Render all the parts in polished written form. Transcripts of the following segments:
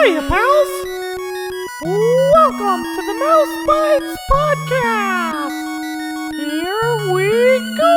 Hiya, pals! Welcome to the Mouse Bytes podcast! Here we go!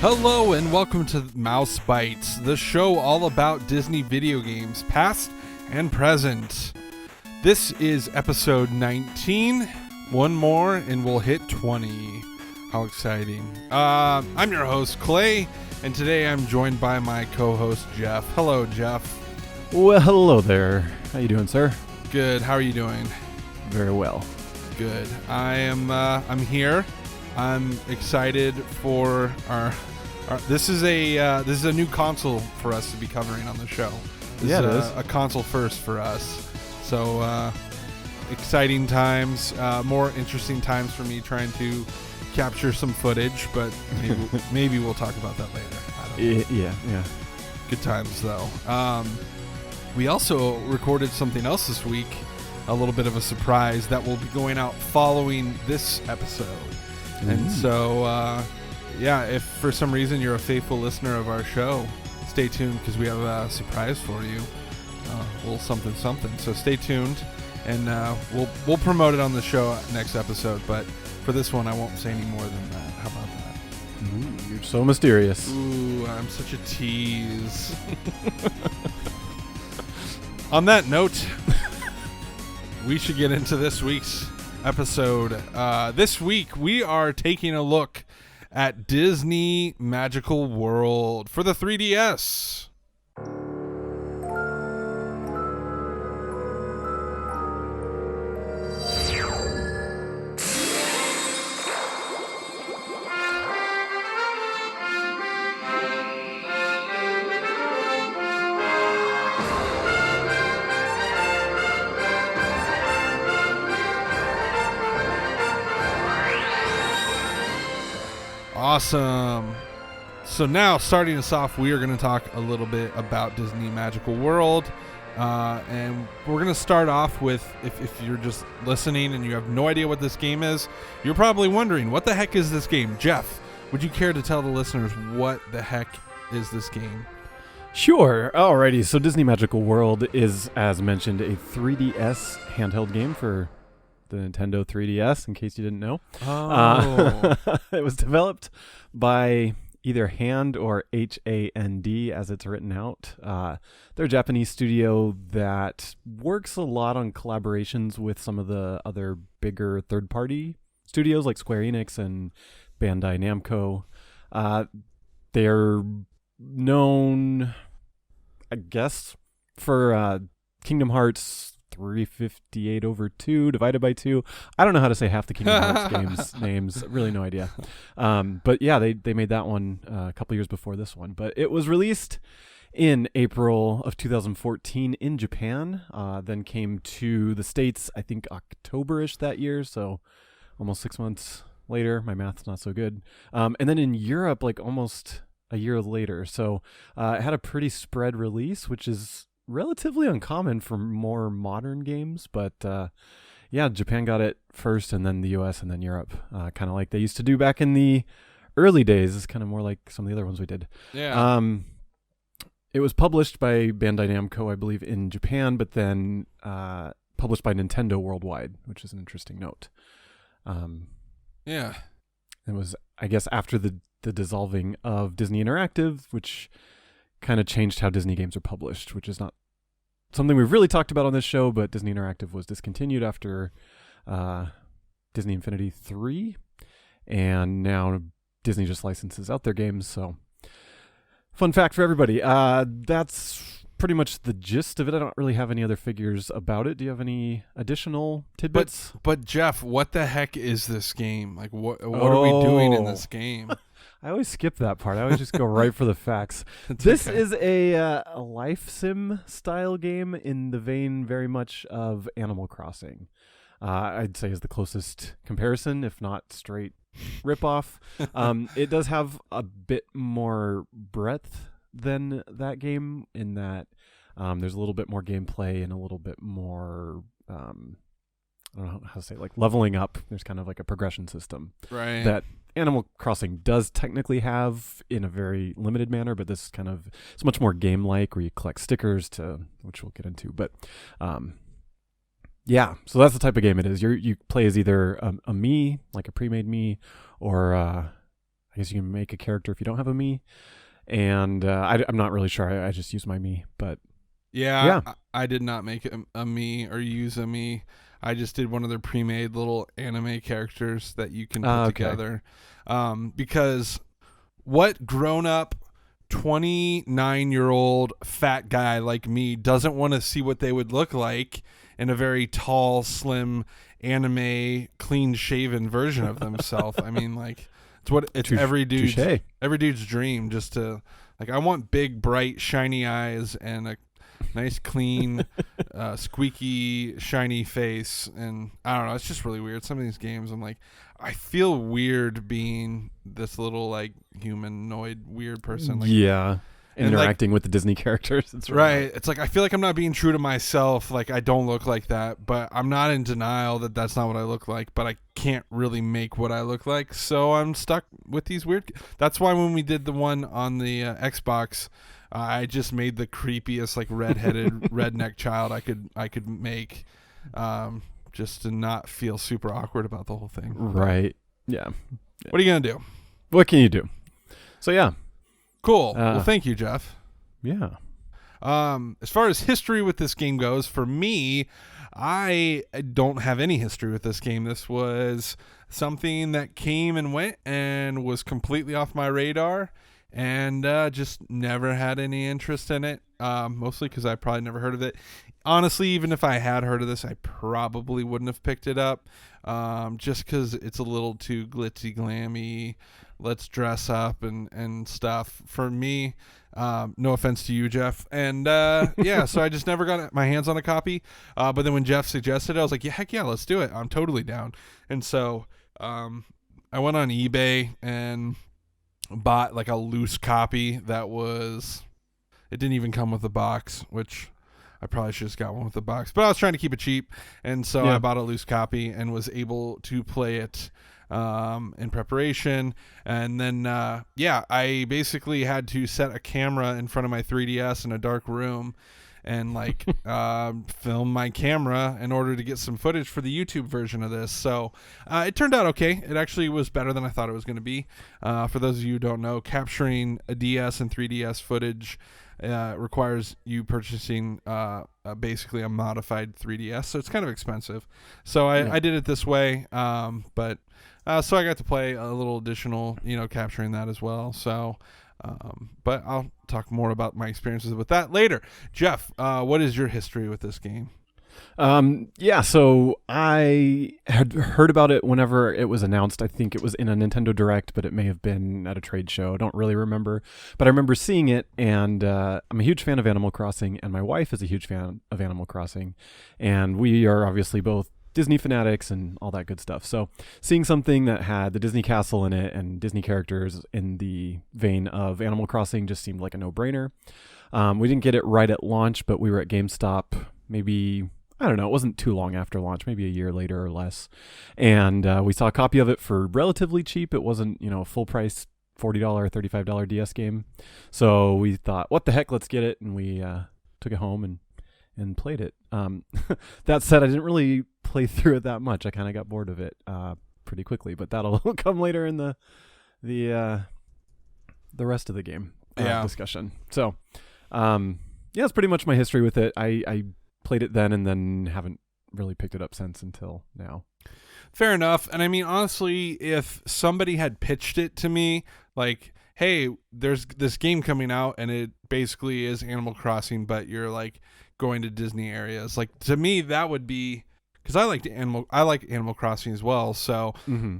Hello and welcome to Mouse Bytes, the show all about Disney video games, past and present. This is episode 19. One more and we'll hit 20. How exciting. I'm your host, Clay, and today I'm joined by my co-host, Jeph. Hello, Jeph. Well, hello there. How you doing, sir? Good. How are you doing? Very well. Good. I'm here. I'm excited for our this is a new console for us to be covering on the show. This is a console first for us. So exciting times, more interesting times for me trying to capture some footage, but maybe we'll talk about that later. I don't know. Yeah. Good times though. We also recorded something else this week, a little bit of a surprise that will be going out following this episode. And so, if for some reason you're a faithful listener of our show, stay tuned because we have a surprise for you. A little something. So stay tuned, and we'll promote it on the show next episode. But for this one, I won't say any more than that. How about that? You're so mysterious. Ooh, I'm such a tease. On that note, we should get into this week's episode. This week we are taking a look at Disney Magical World for the 3DS. Awesome. So now, starting us off, we are going to talk a little bit about Disney Magical World. And we're going to start off with, if you're just listening and you have no idea what this game is, you're probably wondering, what the heck is this game? Jeph, would you care to tell the listeners what the heck is this game? Sure. Alrighty. So Disney Magical World is, as mentioned, a 3DS handheld game for the Nintendo 3DS, in case you didn't know. Oh. It was developed by either Hand or HAND, as it's written out. They're a Japanese studio that works a lot on collaborations with some of the other bigger third-party studios like Square Enix and Bandai Namco. They're known, I guess, for Kingdom Hearts 358 over 2 divided by 2. I don't know how to say half the Kingdom Hearts games names. Really no idea. But yeah, they made that one a couple years before this one. But it was released in April of 2014 in Japan. Then came to the States, I think October-ish that year. So almost 6 months later. My math's not so good. And then in Europe, like almost a year later. So it had a pretty spread release, which is relatively uncommon for more modern games, but Japan got it first, and then the US, and then Europe, kind of like they used to do back in the early days. It's kind of more like some of the other ones we did. It was published by Bandai Namco, I believe, in Japan, but then published by Nintendo worldwide, which is an interesting note. It was, I guess, after the dissolving of Disney Interactive, which kind of changed how Disney games are published, which is not something we've really talked about on this show, but Disney Interactive was discontinued after Disney Infinity 3, and now Disney just licenses out their games. So fun fact for everybody. That's pretty much the gist of it. I don't really have any other figures about it. Do you have any additional tidbits? But Jeph, what the heck is this game? Like, what are we doing in this game? I always skip that part. I always just go right for the facts. This is a life sim style game in the vein very much of Animal Crossing. I'd say is the closest comparison, if not straight ripoff. It does have a bit more breadth than that game in that there's a little bit more gameplay and a little bit more I don't know how to say it, like leveling up. There's kind of like a progression system Right. that Animal Crossing does technically have in a very limited manner, but this kind of it's much more game-like where you collect stickers which we'll get into. But yeah, so that's the type of game it is. You play as either a Mii, like a pre-made Mii, or I guess you can make a character if you don't have a Mii. And I'm not really sure. I just use my Mii, but Yeah. I did not make a Mii or use a Mii. I just did one of their pre-made little anime characters that you can put together. Because what grown-up 29-year-old fat guy like me doesn't want to see what they would look like in a very tall, slim, anime, clean-shaven version of themselves? I mean, like, it's every dude's dream, just to, like, I want big, bright, shiny eyes and a nice, clean, squeaky, shiny face. And I don't know, it's just really weird. Some of these games, I'm like, I feel weird being this little, like, humanoid weird person. Like, yeah. Interacting with the Disney characters. It's right. It's like, I feel like I'm not being true to myself. Like, I don't look like that, but I'm not in denial that that's not what I look like, but I can't really make what I look like. So I'm stuck with these weird. That's why when we did the one on the Xbox, I just made the creepiest, like, redheaded redneck child I could make, just to not feel super awkward about the whole thing. Right. Yeah. What are you gonna do? What can you do? So yeah. Cool. Well, thank you, Jeph. Yeah. As far as history with this game goes, for me, I don't have any history with this game. This was something that came and went and was completely off my radar, and just never had any interest in it, mostly because I probably never heard of it. Honestly, even if I had heard of this, I probably wouldn't have picked it up, just because it's a little too glitzy, glammy, let's dress up and stuff for me. No offense to you, Jeph. And yeah, so I just never got my hands on a copy. But then when Jeph suggested it, I was like, yeah, heck yeah, let's do it. I'm totally down. And so I went on eBay and bought like a loose copy that was, it didn't even come with a box, which I probably should have got one with a box, but I was trying to keep it cheap. And so I bought a loose copy and was able to play it in preparation. And then I basically had to set a camera in front of my 3DS in a dark room and like film my camera in order to get some footage for the YouTube version of this. So it turned out okay. It actually was better than I thought it was going to be. For those of you who don't know, capturing a DS and 3DS footage requires you purchasing basically a modified 3DS, so it's kind of expensive. So I did it this way, but so I got to play a little additional, capturing that as well. So, but I'll talk more about my experiences with that later. Jeph, what is your history with this game? So I had heard about it whenever it was announced. I think it was in a Nintendo Direct, but it may have been at a trade show. I don't really remember, but I remember seeing it, and I'm a huge fan of Animal Crossing, and my wife is a huge fan of Animal Crossing, and we are obviously both Disney fanatics and all that good stuff. So seeing something that had the Disney castle in it and Disney characters in the vein of Animal Crossing just seemed like a no-brainer. We didn't get it right at launch, but we were at GameStop maybe, I don't know, it wasn't too long after launch, maybe a year later or less. And we saw a copy of it for relatively cheap. It wasn't, a full price $40, $35 DS game. So we thought, what the heck, let's get it. And we took it home and played it. That said, I didn't really play through it that much. I kind of got bored of it pretty quickly, but that'll come later in the rest of the game discussion. So that's pretty much my history with it. I played it then and then haven't really picked it up since until now. Fair enough. And I mean, honestly, if somebody had pitched it to me like, hey, there's this game coming out and it basically is Animal Crossing, but you're like going to Disney areas, like, to me that would be, because I like Animal Crossing as well, so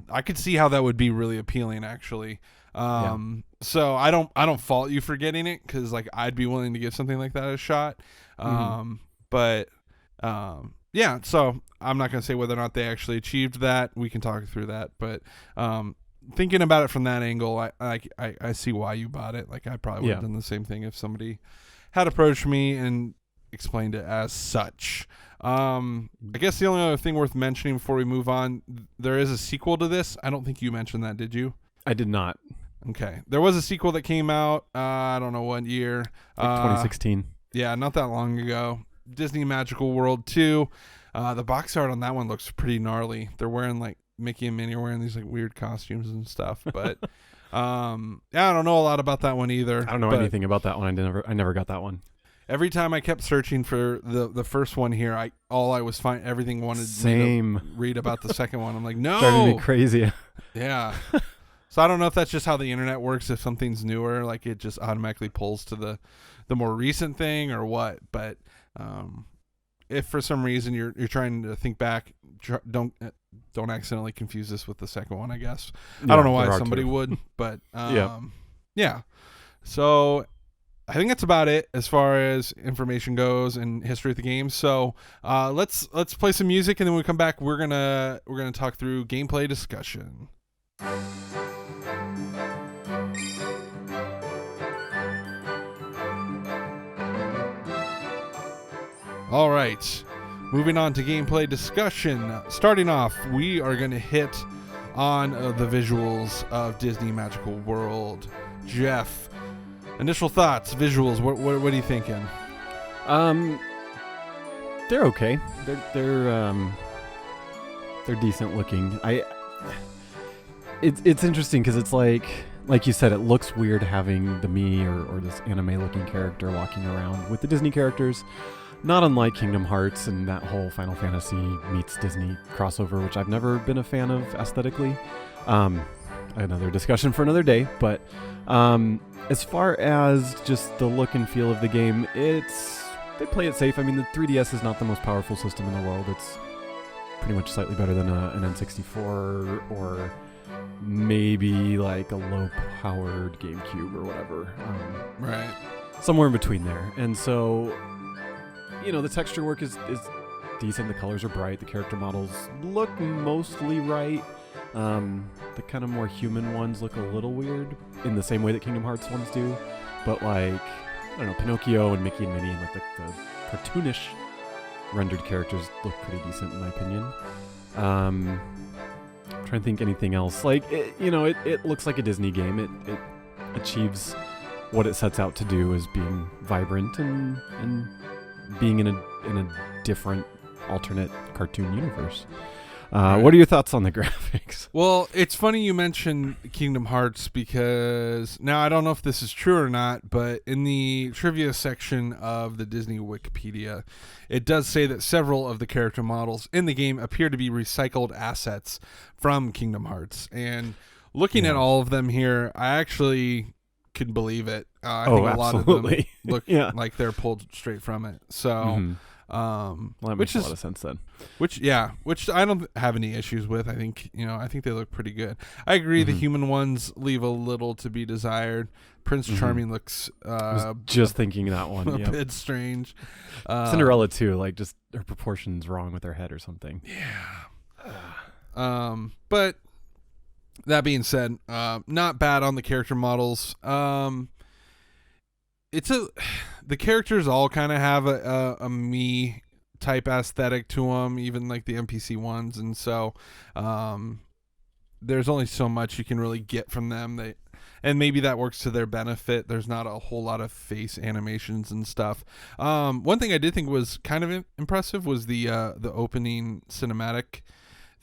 I could see how that would be really appealing actually. So I don't fault you for getting it, because like I'd be willing to give something like that a shot. But yeah, so I'm not going to say whether or not they actually achieved that. We can talk through that, but thinking about it from that angle, I see why you bought it. Like I probably would have done the same thing if somebody had approached me and explained it as such. I guess the only other thing worth mentioning before we move on, there is a sequel to this. I don't think you mentioned that, did you? I did not. Okay. There was a sequel that came out, I don't know what year. Like 2016. Yeah, not that long ago. Disney Magical World 2. The box art on that one looks pretty gnarly. They're wearing like Mickey and Minnie are wearing these like weird costumes and stuff. But yeah, I don't know a lot about that one either. I don't know anything about that one. I never got that one. Every time I kept searching for the first one here, everything wanted me to read about the second one. I'm like, no, driving me crazy. Yeah. So I don't know if that's just how the internet works. If something's newer, like it just automatically pulls to the more recent thing or what. But if for some reason you're trying to think back, don't accidentally confuse this with the second one. I guess I don't know why somebody would, but yeah. So I think that's about it as far as information goes and history of the game. So let's play some music, and then when we come back, we're gonna talk through gameplay discussion. All right, moving on to gameplay discussion. Starting off, we are going to hit on the visuals of Disney Magical World. Jeph, initial thoughts, visuals. What are you thinking? They're okay. They're decent looking. It's interesting because it's like you said, it looks weird having the me or this anime looking character walking around with the Disney characters. Not unlike Kingdom Hearts and that whole Final Fantasy meets Disney crossover, which I've never been a fan of aesthetically. Another discussion for another day. But as far as just the look and feel of the game, they play it safe. I mean, the 3DS is not the most powerful system in the world. It's pretty much slightly better than an N64 or maybe like a low-powered GameCube or whatever. Right. Somewhere in between there. And so, the texture work is decent. The colors are bright. The character models look mostly right. The kind of more human ones look a little weird in the same way that Kingdom Hearts ones do. But like, I don't know, Pinocchio and Mickey and Minnie and like the cartoonish rendered characters look pretty decent in my opinion. I'm trying to think anything else. Like, it looks like a Disney game. It achieves what it sets out to do as being vibrant and being in a different alternate cartoon universe. What are your thoughts on the graphics? Well, it's funny you mentioned Kingdom Hearts because now I don't know if this is true or not, but in the trivia section of the Disney Wikipedia, it does say that several of the character models in the game appear to be recycled assets from Kingdom Hearts. And looking at all of them here, I actually could believe it. I think a lot of them look like they're pulled straight from it. So, well, that makes a lot of sense then. Which I don't have any issues with. I think they look pretty good. I agree. The human ones leave a little to be desired. Prince Charming looks. I was just thinking that one. A bit strange. Cinderella too. Like just her proportions wrong with her head or something. Yeah. But that being said, not bad on the character models. The characters all kind of have a me type aesthetic to them, even like the NPC ones, and so there's only so much you can really get from them. And maybe that works to their benefit. There's not a whole lot of face animations and stuff. One thing I did think was kind of impressive was the opening cinematic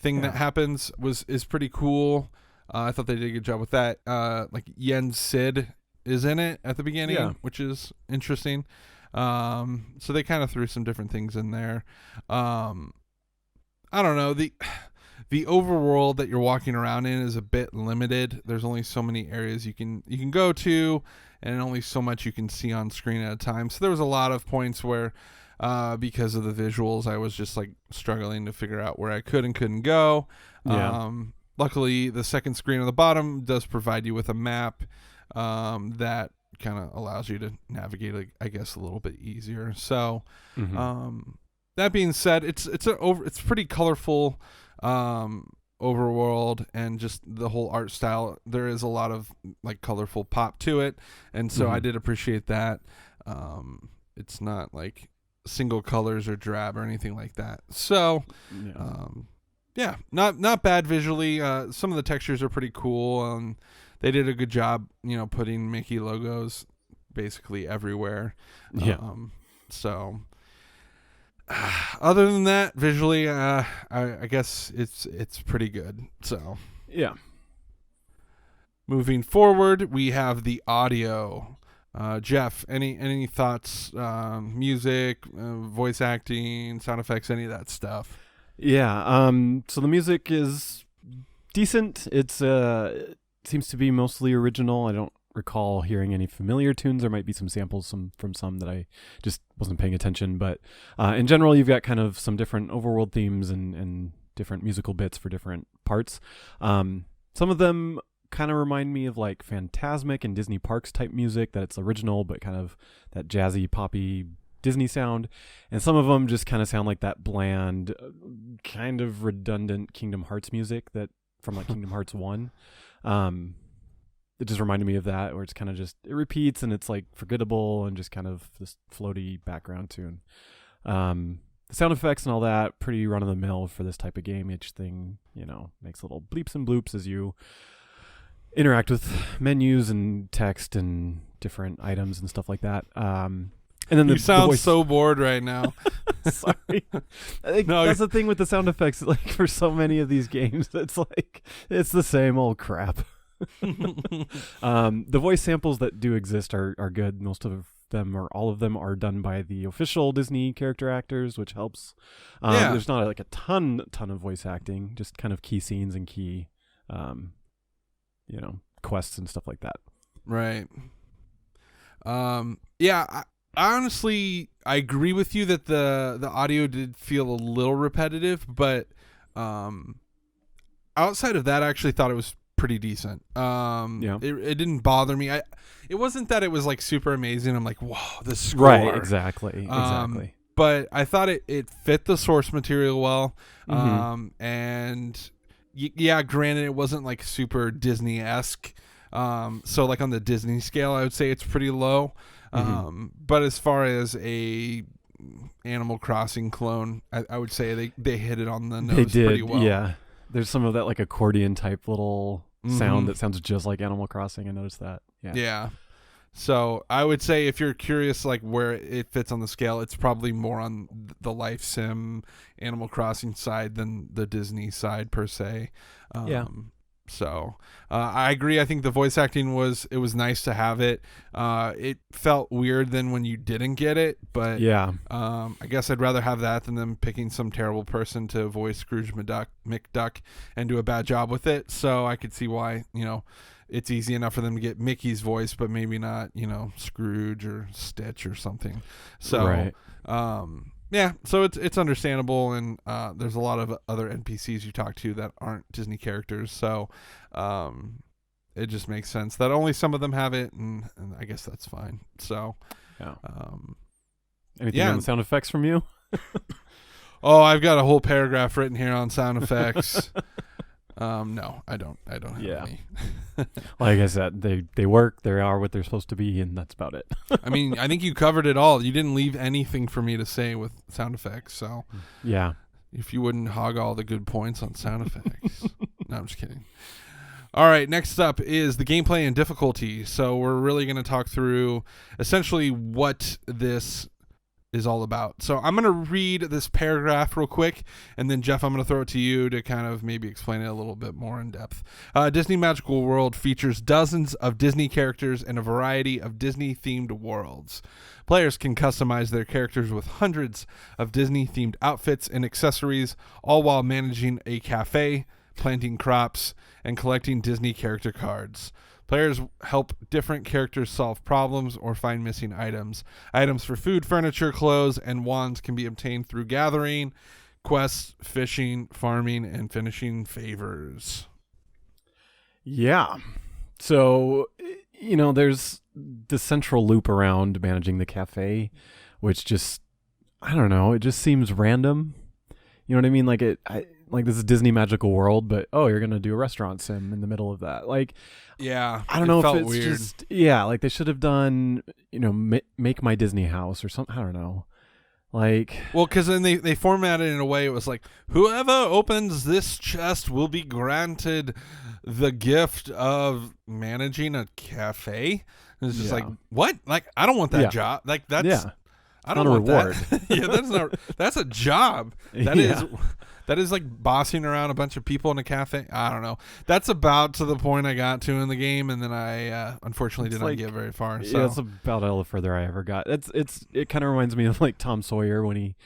thing that happens is pretty cool. I thought they did a good job with that. Like Yen Sid is in it at the beginning, which is interesting. So they kind of threw some different things in there. I don't know. The overworld that you're walking around in is a bit limited. There's only so many areas you can go to, and only so much you can see on screen at a time. So there was a lot of points where, because of the visuals, I was just like struggling to figure out where I could and couldn't go. Luckily, the second screen on the bottom does provide you with a map that kind of allows you to navigate, I guess, a little bit easier. So, that being said, it's pretty colorful overworld, and just the whole art style. There is a lot of like colorful pop to it, and so I did appreciate that. It's not like single colors or drab or anything like that. So, not bad visually. Some of the textures are pretty cool. They did a good job, putting Mickey logos basically everywhere. Yeah. So, other than that, visually, I guess it's pretty good. So, yeah. Moving forward, we have the audio. Jeph, any thoughts? Music, voice acting, sound effects, any of that stuff? Yeah. So the music is decent. It seems to be mostly original. I don't recall hearing any familiar tunes. There might be some samples from some that I just wasn't paying attention. But in general, you've got kind of some different overworld themes and different musical bits for different parts. Some of them kind of remind me of like Phantasmic and Disney Parks type music, that it's original but kind of that jazzy poppy Disney sound, and some of them just kind of sound like that bland kind of redundant Kingdom Hearts music that from like Kingdom Hearts 1. It just reminded me of that, where it's kind of just it repeats and it's like forgettable and just kind of this floaty background tune. The sound effects and all that pretty run of the mill for this type of game. Each thing makes little bleeps and bloops as you interact with menus and text and different items and stuff like that. And then you sound so bored right now. Sorry. I think that's the thing with the sound effects. Like for so many of these games, it's like it's the same old crap. The voice samples that do exist are good. Most of them or all of them are done by the official Disney character actors, which helps. There's not like a ton of voice acting, just kind of key scenes and key quests and stuff like that. Right. I honestly agree with you that the audio did feel a little repetitive, but outside of that, I actually thought it was pretty decent. It didn't bother me. It wasn't that it was like super amazing. I'm like, whoa, the score. Right, exactly. But I thought it fit the source material well. And granted, it wasn't like super Disney-esque. So like on the Disney scale, I would say it's pretty low. But as far as a Animal Crossing clone, I would say they hit it on the nose pretty well. Yeah. There's some of that like accordion type little sound that sounds just like Animal Crossing. I noticed that. Yeah. So I would say if you're curious like where it fits on the scale, it's probably more on the Life Sim Animal Crossing side than the Disney side per se. So I agree. I think the voice acting was nice to have it. It felt weird than when you didn't get it, but I guess I'd rather have that than them picking some terrible person to voice Scrooge McDuck and do a bad job with it. So I could see why, it's easy enough for them to get Mickey's voice, but maybe not, Scrooge or Stitch or something. So, right. So it's understandable, and there's a lot of other NPCs you talk to that aren't Disney characters, so it just makes sense that only some of them have it, and I guess that's fine. So, anything on the sound effects from you? Oh, I've got a whole paragraph written here on sound effects. No, I don't have any. Like I said, they work, they are what they're supposed to be, and that's about it. I mean, I think you covered it all. You didn't leave anything for me to say with sound effects, so yeah. If you wouldn't hog all the good points on sound effects. No, I'm just kidding. All right, next up is the gameplay and difficulty. So we're really going to talk through essentially what this is all about. So I'm going to read this paragraph real quick, and then Jeph, I'm going to throw it to you to kind of maybe explain it a little bit more in depth. Disney Magical World features dozens of Disney characters and a variety of Disney-themed worlds. Players can customize their characters with hundreds of Disney-themed outfits and accessories, all while managing a cafe, planting crops, and collecting Disney character cards. Players help different characters solve problems or find missing items. Items for food, furniture, clothes, and wands can be obtained through gathering, quests, fishing, farming, and finishing favors. Yeah. So, there's the central loop around managing the cafe, which just I don't know. It just seems random. You know what I mean? Like like this is Disney Magical World, but you're gonna do a restaurant sim in the middle of that. Like, yeah, I don't know felt if it's weird. just like they should have done make my Disney house or something. I don't know. Like, well, because then they formatted it in a way it was like, whoever opens this chest will be granted the gift of managing a cafe. And it's just like, what? Like, I don't want that job. Like, that's I don't want reward. That. That's a job. That is like bossing around a bunch of people in a cafe. I don't know. That's about to the point I got to in the game, and then I unfortunately did not get very far. So. Yeah, that's about all the further I ever got. It kind of reminds me of like Tom Sawyer when he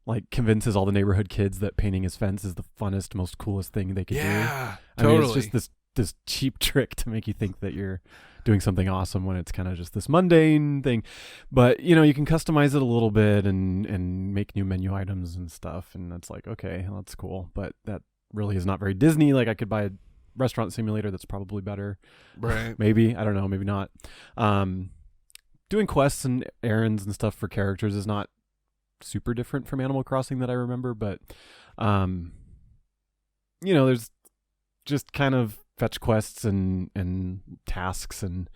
like convinces all the neighborhood kids that painting his fence is the funnest, most coolest thing they could do. Yeah, totally. I mean, it's just this cheap trick to make you think that you're doing something awesome when it's kind of just this mundane thing. But you can customize it a little bit and make new menu items and stuff, and that's like, okay, well, that's cool, but that really is not very Disney. Like, I could buy a restaurant simulator that's probably better, right? Maybe, I don't know, maybe not. Doing quests and errands and stuff for characters is not super different from Animal Crossing that I remember, but there's just kind of fetch quests and tasks and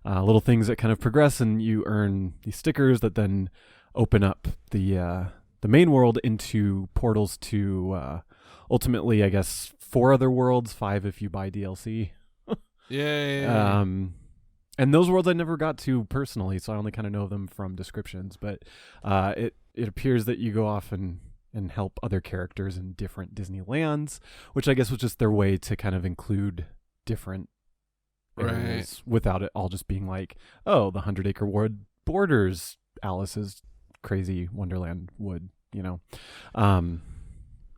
little things that kind of progress, and you earn these stickers that then open up the main world into portals to ultimately, I guess, 4 other worlds, 5 if you buy DLC. Yeah. And those worlds I never got to personally, so I only kind of know them from descriptions. But it appears that you go off and help other characters in different Disney lands, which I guess was just their way to kind of include different areas without it all just being like, oh, the 100-acre wood borders Alice's crazy Wonderland wood,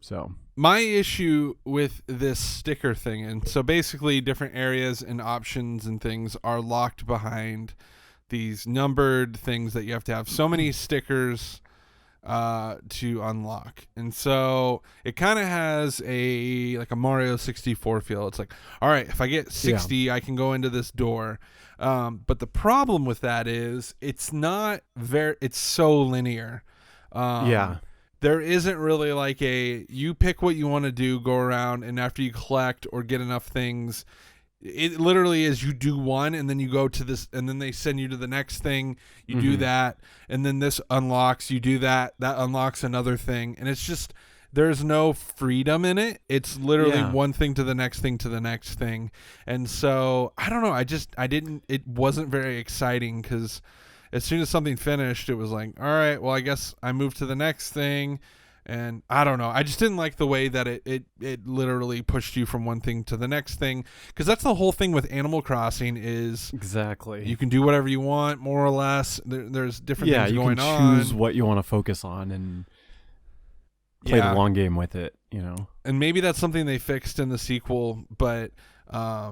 So my issue with this sticker thing, and so basically different areas and options and things are locked behind these numbered things that you have to have so many stickers to unlock. And so it kind of has a Mario 64 feel. It's like, all right, if I get 60, I can go into this door. But the problem with that is it's so linear. There isn't really like you pick what you want to do, go around, and after you collect or get enough things, it literally is you do one and then you go to this, and then they send you to the next thing. You do that, and then this unlocks, you do that unlocks another thing. And it's just, there's no freedom in it. It's literally one thing to the next thing to the next thing. And so, I don't know. It wasn't very exciting because as soon as something finished, it was like, all right, well, I guess I moved to the next thing. And I don't know. I just didn't like the way that it literally pushed you from one thing to the next thing. Because that's the whole thing with Animal Crossing is exactly you can do whatever you want, more or less. There's different things going on. Yeah, you can choose what you want to focus on and play the long game with it, And maybe that's something they fixed in the sequel, but I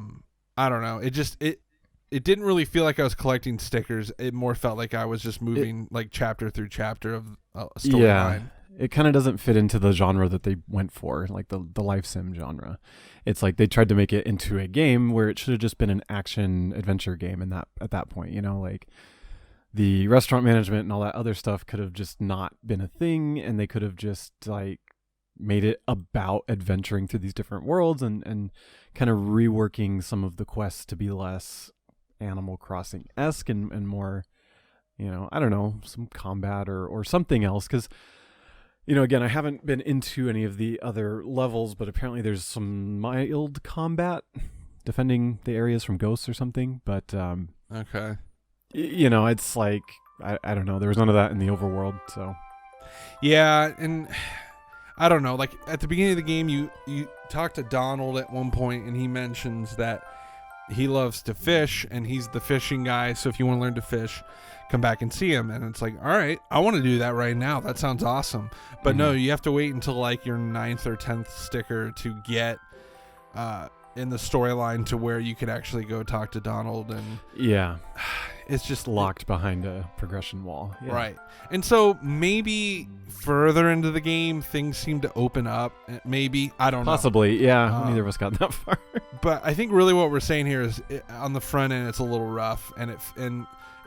don't know. It didn't really feel like I was collecting stickers. It more felt like I was just moving chapter through chapter of a storyline. Yeah, it kind of doesn't fit into the genre that they went for, like the life sim genre. It's like they tried to make it into a game where it should have just been an action adventure game at that point, like the restaurant management and all that other stuff could have just not been a thing, and they could have just like made it about adventuring through these different worlds and kind of reworking some of the quests to be less Animal Crossing-esque and more, I don't know, some combat or something else. Because, again, I haven't been into any of the other levels, but apparently there's some mild combat defending the areas from ghosts or something. But, okay. It's like, I don't know. There was none of that in the overworld, so. Yeah, and I don't know. Like, at the beginning of the game, you talk to Donald at one point, and he mentions that he loves to fish, and he's the fishing guy. So if you want to learn to fish, come back and see him. And it's like, all right, I want to do that right now. That sounds awesome. But no, you have to wait until like your 9th or 10th sticker to get in the storyline to where you could actually go talk to Donald. And it's just locked behind a progression wall. Yeah. Right. And so maybe further into the game, things seem to open up. Maybe. I don't know. Possibly. Yeah. Neither of us got that far. But I think really what we're saying here is on the front end, it's a little rough. And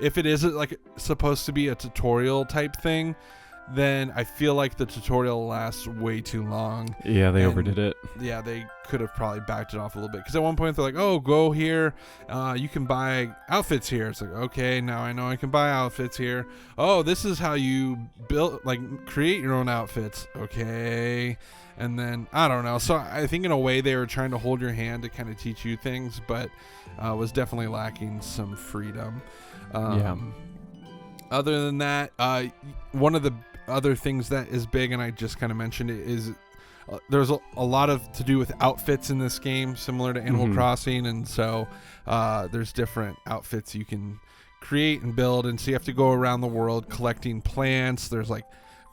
if it is like supposed to be a tutorial type thing, then I feel like the tutorial lasts way too long. Yeah, they overdid it. Yeah, they could have probably backed it off a little bit. Because at one point they're like, oh, go here. You can buy outfits here. It's like, okay, now I know I can buy outfits here. Oh, this is how you create your own outfits. Okay. And then, I don't know. So I think in a way they were trying to hold your hand to kind of teach you things, but was definitely lacking some freedom. Other than that, one of the other things that is big, and I just kind of mentioned it, is there's a lot of to do with outfits in this game, similar to Animal Crossing, and so there's different outfits you can create and build, and so you have to go around the world collecting plants. There's like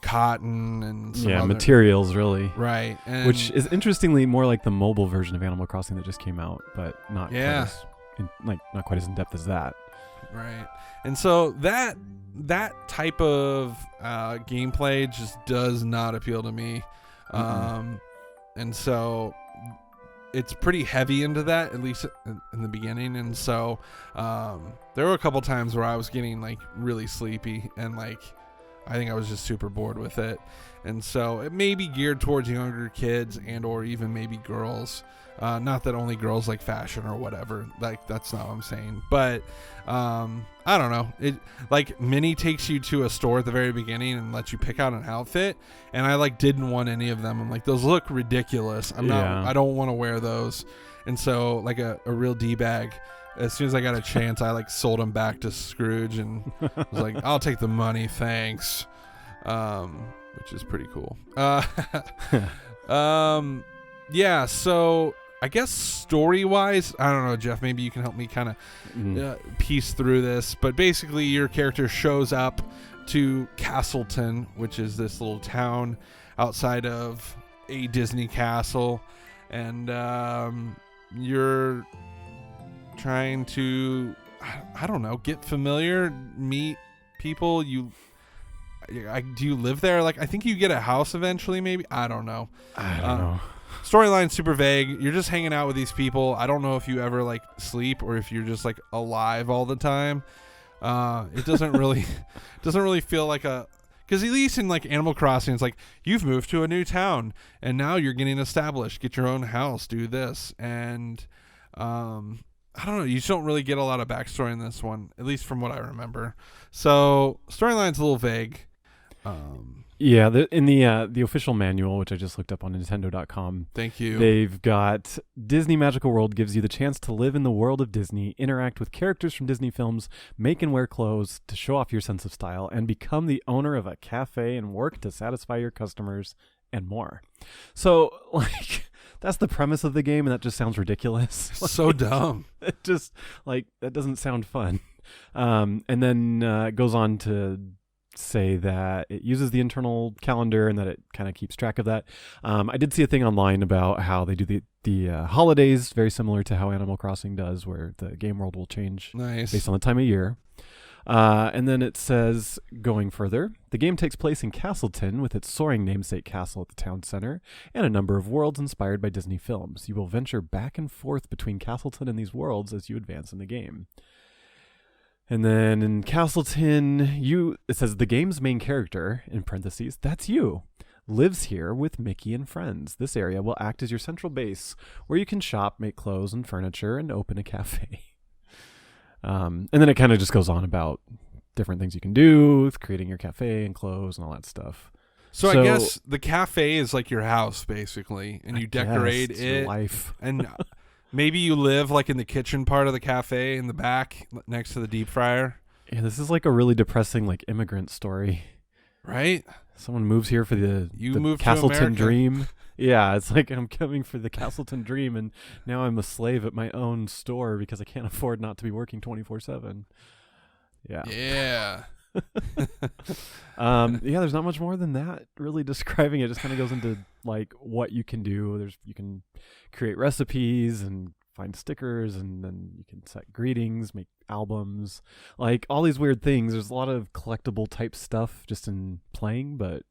cotton and some other materials, really, right? And which is interestingly more like the mobile version of Animal Crossing that just came out, but not not quite as in depth as that. Right. And so that type of gameplay just does not appeal to me. And so it's pretty heavy into that, at least in the beginning. And so there were a couple times where I was getting like really sleepy, and like I think I was just super bored with it. And so it may be geared towards younger kids and or even maybe girls. Not that only girls like fashion or whatever. Like, that's not what I'm saying. But I don't know. It like Minnie takes you to a store at the very beginning and lets you pick out an outfit, and I like didn't want any of them. I'm like, those look ridiculous. I don't want to wear those. And so like a real D-bag, as soon as I got a chance, I like sold them back to Scrooge and was like, I'll take the money, thanks. Which is pretty cool. Yeah, so I guess story-wise, I don't know, Jeff, maybe you can help me kind of piece through this. But basically, your character shows up to Castleton, which is this little town outside of a Disney castle. And you're trying to, I don't know, get familiar, meet people. Do you live there? Like, I think you get a house eventually, maybe. I don't know. Storyline super vague. You're just hanging out with these people. I don't know if you ever like sleep or if you're just like alive all the time. It doesn't really feel like because at least in like Animal Crossing, it's like you've moved to a new town and now you're getting established. Get your own house. Do this. And I don't know. You just don't really get a lot of backstory in this one, at least from what I remember. So storyline's a little vague. In the official manual, which I just looked up on Nintendo.com. Thank you. They've got Disney Magical World gives you the chance to live in the world of Disney, interact with characters from Disney films, make and wear clothes to show off your sense of style, and become the owner of a cafe and work to satisfy your customers and more. So, like, that's the premise of the game, and that just sounds ridiculous. So dumb. It just, like, that doesn't sound fun. And then it goes on to say that it uses the internal calendar and that it kind of keeps track of that. I did see a thing online about how they do the holidays very similar to how Animal Crossing does, where the game world will change based on the time of year. And then it says, going further, the game takes place in Castleton with its soaring namesake castle at the town center and a number of worlds inspired by Disney films. You will venture back and forth between Castleton and these worlds as you advance in the game. And then in Castleton, it says the game's main character, in parentheses, that's you, lives here with Mickey and friends. This area will act as your central base where you can shop, make clothes and furniture, and open a cafe. And then it kind of just goes on about different things you can do with creating your cafe and clothes and all that stuff. So I guess the cafe is like your house, basically, and you decorate it. Your life. And maybe you live like in the kitchen part of the cafe in the back next to the deep fryer. Yeah, this is like a really depressing like immigrant story. Right? Someone moves here for the Castleton dream. Yeah, it's like I'm coming for the Castleton dream and now I'm a slave at my own store because I can't afford not to be working 24/7. Yeah. Yeah. There's not much more than that really describing it. Just kind of goes into like what you can do. You can create recipes and find stickers, and then you can set greetings, make albums, like all these weird things. There's a lot of collectible type stuff just in playing, but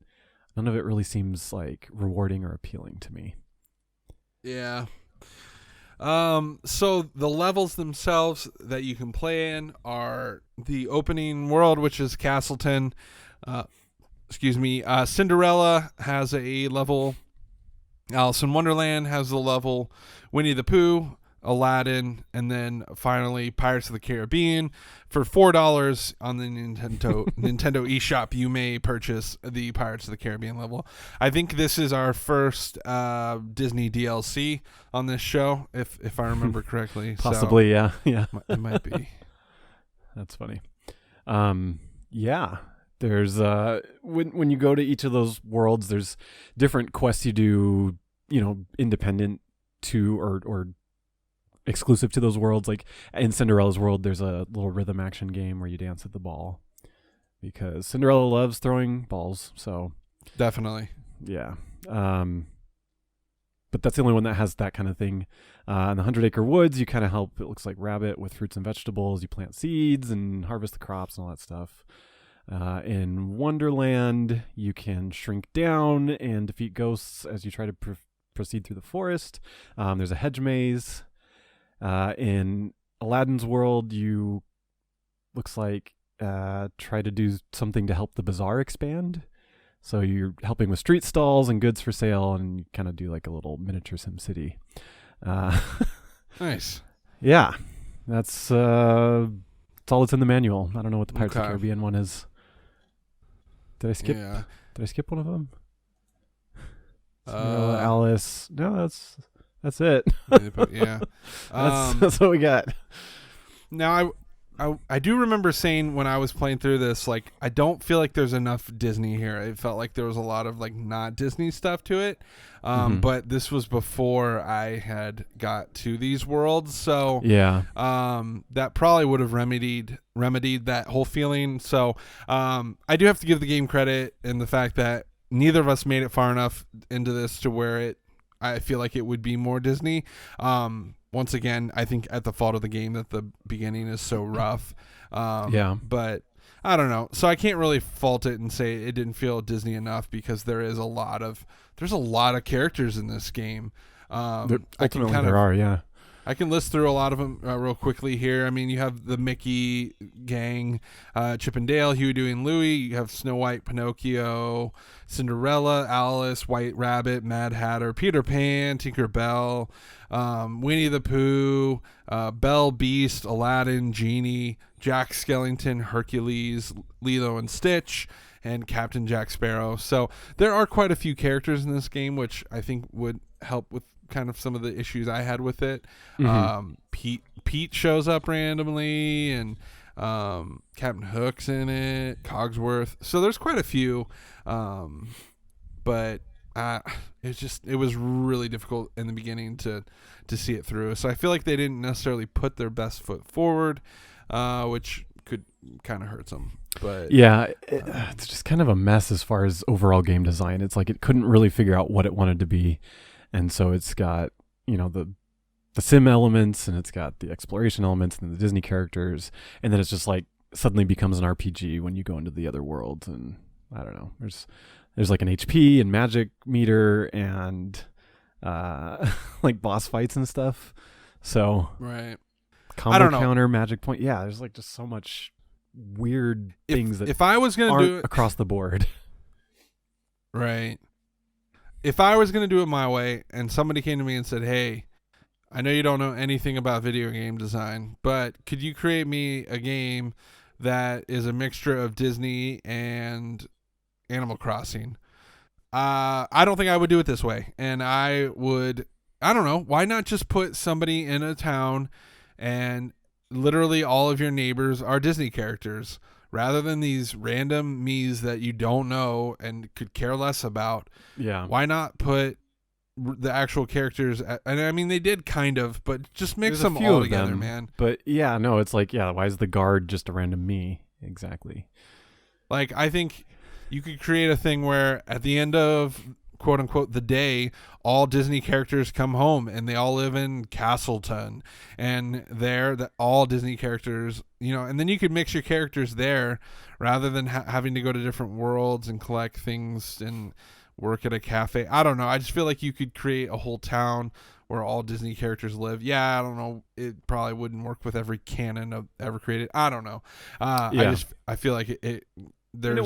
none of it really seems like rewarding or appealing to me. Yeah. So the levels themselves that you can play in are the opening world, which is Castleton. Cinderella has a level. Alice in Wonderland has a level. Winnie the Pooh, Aladdin, and then finally Pirates of the Caribbean. For $4 on the Nintendo eShop, you may purchase the Pirates of the Caribbean level. I think this is our first Disney DLC on this show, if I remember correctly. Possibly, so yeah. It might be. That's funny. Yeah. There's when you go to each of those worlds, there's different quests you do, independent to or exclusive to those worlds. Like in Cinderella's world, there's a little rhythm action game where you dance at the ball because Cinderella loves throwing balls. So definitely, yeah. But that's the only one that has that kind of thing. In the 100 Acre Woods, you kind of help. It looks like Rabbit with fruits and vegetables. You plant seeds and harvest the crops and all that stuff. In Wonderland, you can shrink down and defeat ghosts as you try to proceed through the forest. There's a hedge maze. In Aladdin's world, you looks like try to do something to help the bazaar expand. So you're helping with street stalls and goods for sale, and you kind of do like a little miniature Sim City. Nice. Yeah, that's all that's in the manual. I don't know what the Pirates of the Caribbean one is. Did I skip? Yeah. Did I skip one of them? Alice. No, that's it. Yeah. That's what we got. Now I do remember saying when I was playing through this, like, I don't feel like there's enough Disney here. It felt like there was a lot of like not Disney stuff to it. But this was before I had got to these worlds, so yeah, that probably would have remedied that whole feeling. So I do have to give the game credit in the fact that neither of us made it far enough into this to where I feel like it would be more Disney. Once again, I think at the fault of the game that the beginning is so rough. Yeah, but I don't know. So I can't really fault it and say it didn't feel Disney enough because there's a lot of characters in this game. Ultimately, there are. Yeah. I can list through a lot of them real quickly here. I mean, you have the Mickey gang, Chip and Dale, Huey, Dewey, and Louie. You have Snow White, Pinocchio, Cinderella, Alice, White Rabbit, Mad Hatter, Peter Pan, Tinker Bell, Winnie the Pooh, Belle, Beast, Aladdin, Genie, Jack Skellington, Hercules, Lilo and Stitch, and Captain Jack Sparrow. So there are quite a few characters in this game, which I think would help with kind of some of the issues I had with it. Pete shows up randomly, and Captain Hook's in it, Cogsworth. So there's quite a few, but it was really difficult in the beginning to see it through. So I feel like they didn't necessarily put their best foot forward, which could kind of hurt them. But yeah, it's just kind of a mess as far as overall game design. It's like it couldn't really figure out what it wanted to be. And so it's got, the sim elements, and it's got the exploration elements and the Disney characters. And then it's just like suddenly becomes an RPG when you go into the other worlds. And I don't know, there's like an HP and magic meter and like boss fights and stuff. So right. Combo counter, magic point. Yeah, there's like just so much weird things that if I was going to do it across the board. Right. If I was going to do it my way and somebody came to me and said, "Hey, I know you don't know anything about video game design, but could you create me a game that is a mixture of Disney and Animal Crossing?" I don't think I would do it this way. And I don't know, why not just put somebody in a town and literally all of your neighbors are Disney characters rather than these random me's that you don't know and could care less about. Yeah. Why not put the actual characters and I mean they did kind of, but just mix them all together, man. But yeah, no, it's like, yeah, why is the guard just a random me? Exactly. Like, I think you could create a thing where at the end of quote unquote the day, all Disney characters come home and they all live in Castleton, and all Disney characters, and then you could mix your characters there rather than having to go to different worlds and collect things and work at a cafe. I don't know. I just feel like you could create a whole town where all Disney characters live. Yeah, I don't know. It probably wouldn't work with every canon of ever created. I don't know. Yeah. I feel like And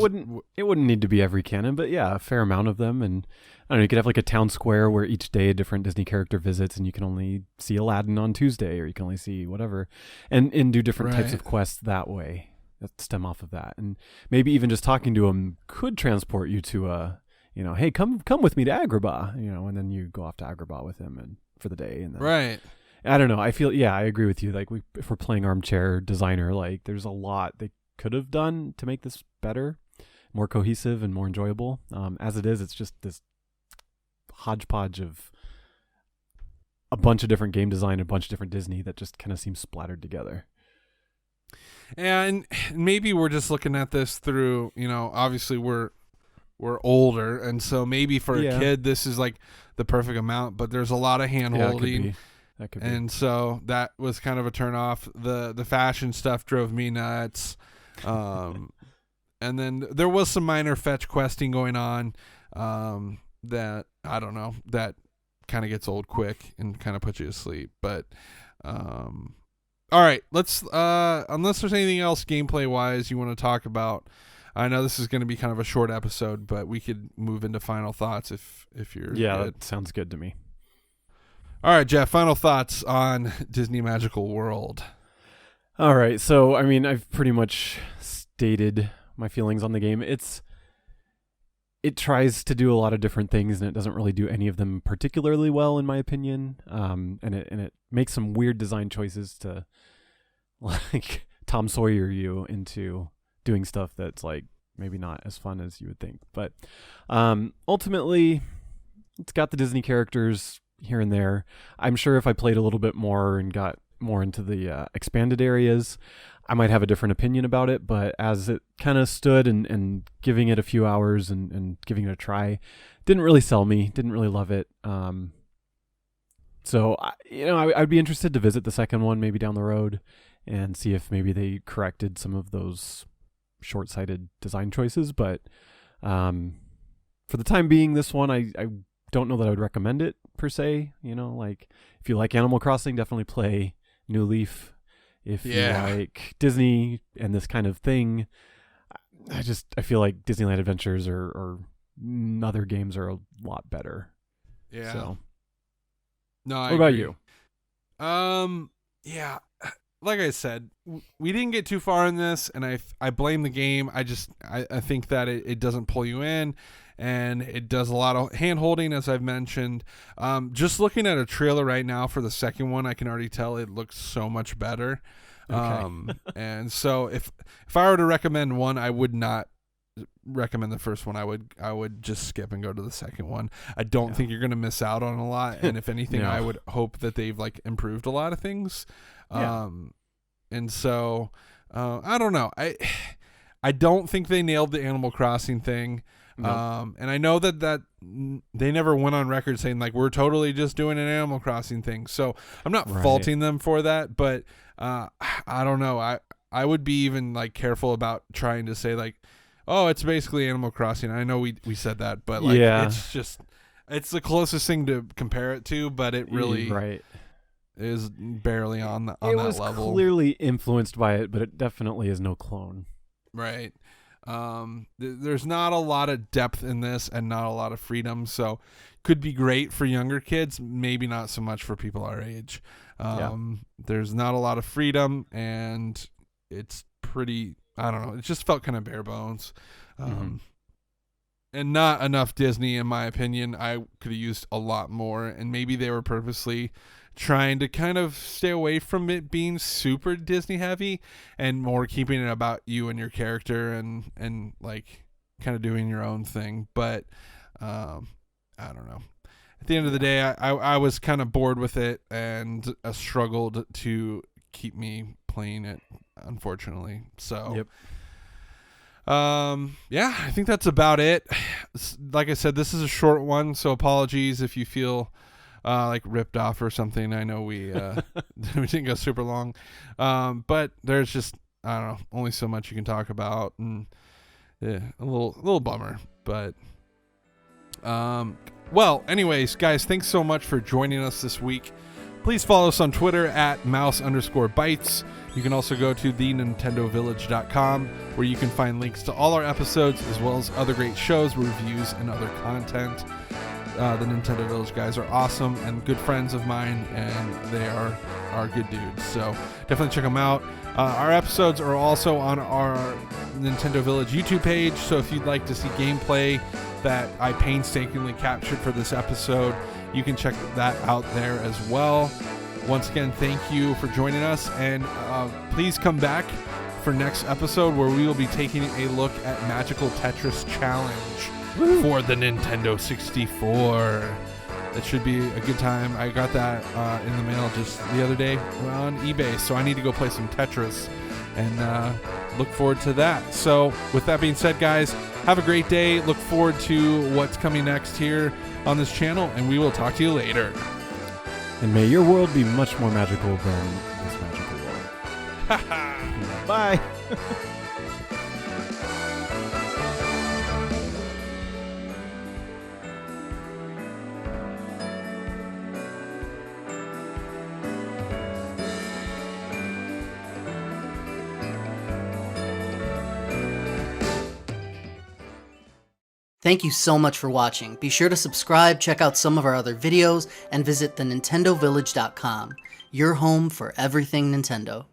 it wouldn't need to be every canon, but yeah, a fair amount of them. And I don't know, you could have like a town square where each day a different Disney character visits, and you can only see Aladdin on Tuesday, or you can only see whatever, and do different types of quests that way that stem off of that. And maybe even just talking to him could transport you to a, hey, come with me to Agrabah, and then you go off to Agrabah with him and for the day. And then, right. I don't know. I feel, I agree with you. Like if we're playing armchair designer, like there's a lot they could have done to make this better, more cohesive and more enjoyable. As it is, it's just this hodgepodge of a bunch of different game design, a bunch of different Disney that just kind of seems splattered together. And maybe we're just looking at this through, obviously we're older, and so maybe for a kid this is like the perfect amount, but there's a lot of hand holding. That could be. And so that was kind of a turn off. The fashion stuff drove me nuts. And then there was some minor fetch questing going on that, I don't know, that kind of gets old quick and kind of puts you to sleep. But all right, let's unless there's anything else gameplay wise you want to talk about. I know this is going to be kind of a short episode, but we could move into final thoughts if you're good. That sounds good to me. All right, Jeph, final thoughts on Disney Magical World. All right, so I mean, I've pretty much stated my feelings on the game. It tries to do a lot of different things, and it doesn't really do any of them particularly well, in my opinion. And it makes some weird design choices to like Tom Sawyer you into doing stuff that's like maybe not as fun as you would think. But ultimately, it's got the Disney characters here and there. I'm sure if I played a little bit more and got more into the expanded areas, I might have a different opinion about it. But as it kind of stood and giving it a few hours and giving it a try, didn't really sell me, didn't really love it. So I'd be interested to visit the second one maybe down the road and see if maybe they corrected some of those short-sighted design choices. But for the time being, this one, I don't know that I would recommend it per se. Like if you like Animal Crossing, definitely play New Leaf. If you like Disney and this kind of thing, I feel like Disneyland Adventures or other games are a lot better. Yeah. So. No, what about you? Yeah. Like I said, we didn't get too far in this, and I blame the game. I think that it doesn't pull you in, and it does a lot of hand holding, as I've mentioned. Just looking at a trailer right now for the second one, I can already tell it looks so much better. Okay. And so if I were to recommend one, I would not recommend the first one. I would just skip and go to the second one. I don't think you're going to miss out on a lot, and if anything, I would hope that they've like improved a lot of things. And so I don't know. I don't think they nailed the Animal Crossing thing. Nope. And I know that they never went on record saying like we're totally just doing an Animal Crossing thing. So I'm not faulting them for that, but I don't know. I would be even like careful about trying to say like, oh, it's basically Animal Crossing. I know we said that, but like it's the closest thing to compare it to, but it really is barely on that level. It was clearly influenced by it, but it definitely is no clone. Right. There's not a lot of depth in this and not a lot of freedom, so could be great for younger kids, maybe not so much for people our age. There's not a lot of freedom, and it's pretty, I don't know, it just felt kind of bare bones. And not enough Disney, in my opinion. I could have used a lot more, and maybe they were purposely trying to kind of stay away from it being super Disney heavy and more keeping it about you and your character and like kind of doing your own thing. But I don't know. At the end of the day, I was kind of bored with it and struggled to keep me playing it, unfortunately. So I think that's about it. Like I said, this is a short one, so apologies if you feel like ripped off or something. I know we we didn't go super long, but there's just, I don't know, only so much you can talk about, and a little bummer. But well, anyways, guys, thanks so much for joining us this week. Please follow us on Twitter at mouse_bytes. You can also go to thenintendovillage.com, where you can find links to all our episodes, as well as other great shows, reviews, and other content. The Nintendo Village guys are awesome and good friends of mine, and they are good dudes. So definitely check them out. Our episodes are also on our Nintendo Village YouTube page, so if you'd like to see gameplay that I painstakingly captured for this episode, you can check that out there as well. Once again, thank you for joining us, and please come back for next episode, where we will be taking a look at Magical Tetris Challenge for the Nintendo 64. It should be a good time. I got that in the mail just the other day on eBay, so I need to go play some Tetris and look forward to that. So with that being said, guys, have a great day. Look forward to what's coming next here on this channel, and we will talk to you later. And may your world be much more magical than this magical world. Bye. Thank you so much for watching. Be sure to subscribe, check out some of our other videos, and visit thenintendovillage.com, your home for everything Nintendo.